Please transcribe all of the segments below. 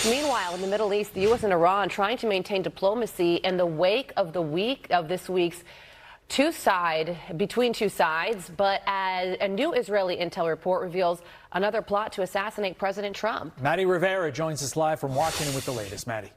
Meanwhile, in the Middle East, the U.S. and Iran trying to maintain diplomacy in the wake of this week's between two sides. But as a new Israeli intel report reveals another plot to assassinate President Trump. Maddie Rivera joins us live from Washington with the latest. Maddie.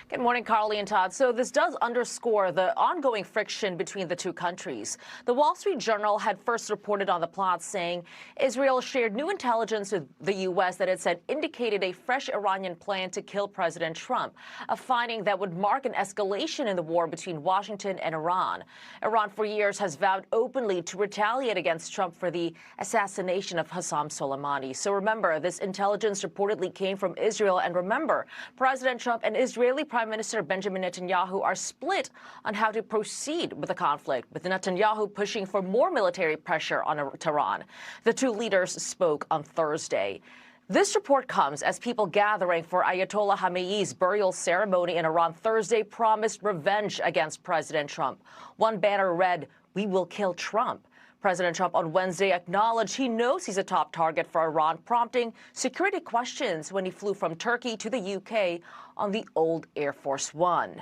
Good morning, Carly and Todd. So this does underscore the ongoing friction between the two countries. The Wall Street Journal had first reported on the plot, saying Israel shared new intelligence with the U.S. that it said indicated a fresh Iranian plan to kill President Trump, a finding that would mark an escalation in the war between Washington and Iran. Iran for years has vowed openly to retaliate against Trump for the assassination of Qasem Soleimani. So remember, this intelligence reportedly came from Israel. And remember, President Trump and Israeli Prime Minister Benjamin Netanyahu are split on how to proceed with the conflict, with Netanyahu pushing for more military pressure on Tehran. The two leaders spoke on Thursday. This report comes as people gathering for Ayatollah Khamenei's burial ceremony in Iran Thursday promised revenge against President Trump. One banner read, "We will kill Trump." President Trump on Wednesday acknowledged he knows he's a top target for Iran, prompting security questions when he flew from Turkey to the UK on the old Air Force One.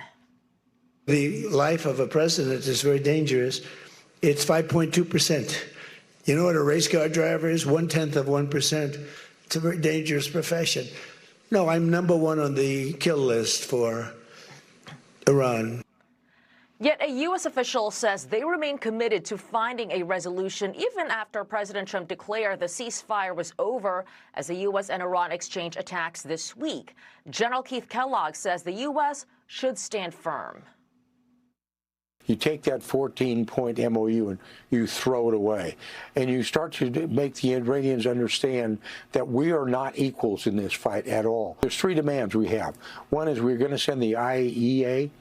The life of a president is very dangerous. It's 5.2%. You know what a race car driver is? 1/10 of 1%. It's a very dangerous profession. No, I'm number one on the kill list for Iran. Yet a U.S. official says they remain committed to finding a resolution even after President Trump declared the ceasefire was over as the U.S. and Iran exchange attacks this week. General Keith Kellogg says the U.S. should stand firm. You take that 14-point MOU and you throw it away. And you start to make the Iranians understand that we are not equals in this fight at all. There's three demands we have. One is we're going to send the IAEA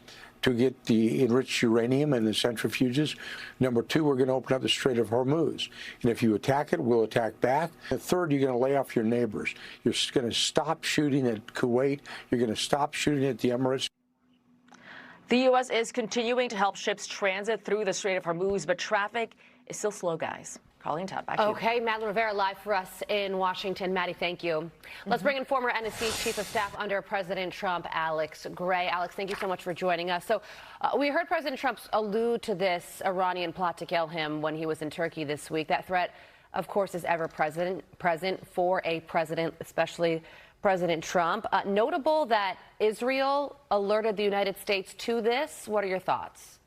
to get the enriched uranium and the centrifuges. Number two, we're going to open up the Strait of Hormuz. And if you attack it, we'll attack back. The third, you're going to lay off your neighbors. You're going to stop shooting at Kuwait. You're going to stop shooting at the Emirates. The U.S. is continuing to help ships transit through the Strait of Hormuz, but traffic is still slow, guys. Carly and Todd, back to you. Okay, Madeline Rivera live for us in Washington. Maddie, thank you. Let's bring in former NSC Chief of Staff under President Trump, Alex Gray. Alex, thank you so much for joining us. So we heard President Trump allude to this Iranian plot to kill him when he was in Turkey this week. That threat, of course, is ever present for a president, especially President Trump. Notable that Israel alerted the United States to this. What are your thoughts?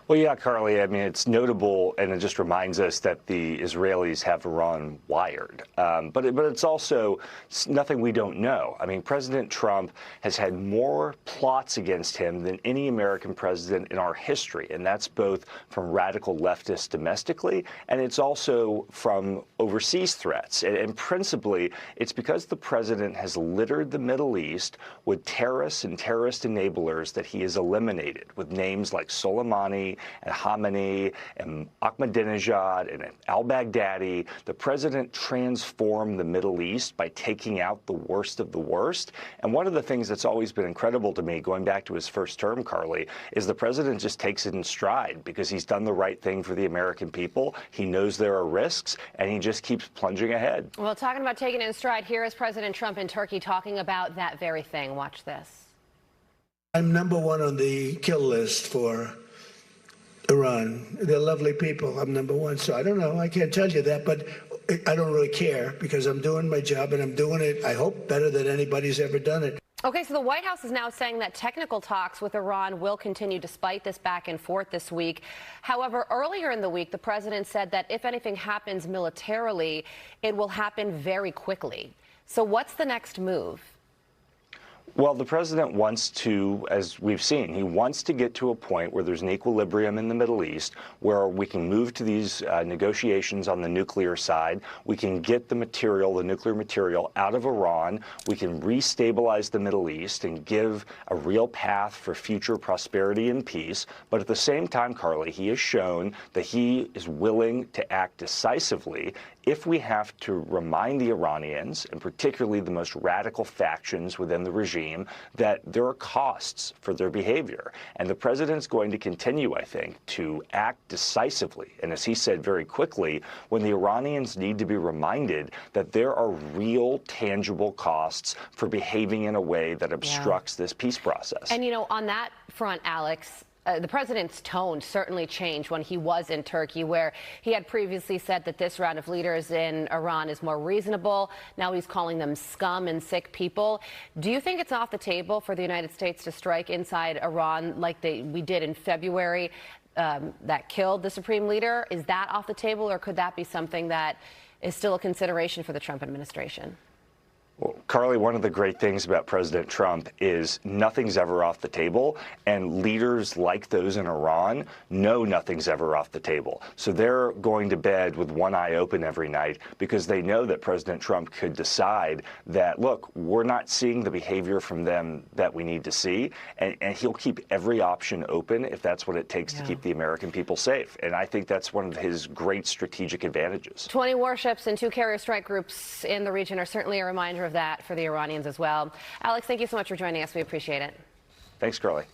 Well, yeah, Carly, I mean, it's notable, and it just reminds us that the Israelis have Iran wired. But it's also nothing we don't know. I mean, President Trump has had more plots against him than any American president in our history, and that's both from radical leftists domestically, and it's also from overseas threats. And principally, it's because the president has littered the Middle East with terrorists and terrorist enablers that he has eliminated, with names like Soleimani and Khamenei and Ahmadinejad and al-Baghdadi. The president transformed the Middle East by taking out the worst of the worst. And one of the things that's always been incredible to me, going back to his first term, Carly, is the president just takes it in stride because he's done the right thing for the American people. He knows there are risks, and he just keeps plunging ahead. Well, talking about taking it in stride, here is President Trump in Turkey talking about that very thing. Watch this. I'm number one on the kill list for Iran. They're lovely people. I'm number one. So I don't know. I can't tell you that, but I don't really care because I'm doing my job and I'm doing it, I hope, better than anybody's ever done it. Okay, so the White House is now saying that technical talks with Iran will continue despite this back and forth this week. However, earlier in the week, the president said that if anything happens militarily, it will happen very quickly. So what's the next move? Well, the president wants to, as we've seen, he wants to get to a point where there's an equilibrium in the Middle East, where we can move to these negotiations on the nuclear side. We can get the material, the nuclear material, out of Iran. We can restabilize the Middle East and give a real path for future prosperity and peace. But at the same time, Carly, he has shown that he is willing to act decisively if we have to remind the Iranians, and particularly the most radical factions within the regime, that there are costs for their behavior. And the president's going to continue, I think, to act decisively, and as he said, very quickly, when the Iranians need to be reminded that there are real, tangible costs for behaving in a way that obstructs this peace process. And, you know, on that front, Alex, the president's tone certainly changed when he was in Turkey, where he had previously said that this round of leaders in Iran is more reasonable. Now he's calling them scum and sick people. Do you think it's off the table for the United States to strike inside Iran like we did in February that killed the supreme leader? Is that off the table, or could that be something that is still a consideration for the Trump administration? Well, Carly, one of the great things about President Trump is nothing's ever off the table, and leaders like those in Iran know nothing's ever off the table. So they're going to bed with one eye open every night because they know that President Trump could decide that, look, we're not seeing the behavior from them that we need to see, and he'll keep every option open if that's what it takes to keep the American people safe. And I think that's one of his great strategic advantages. 20 warships and 2 carrier strike groups in the region are certainly a reminder of that for the Iranians as well. Alex, thank you so much for joining us. We appreciate it. Thanks, Carly.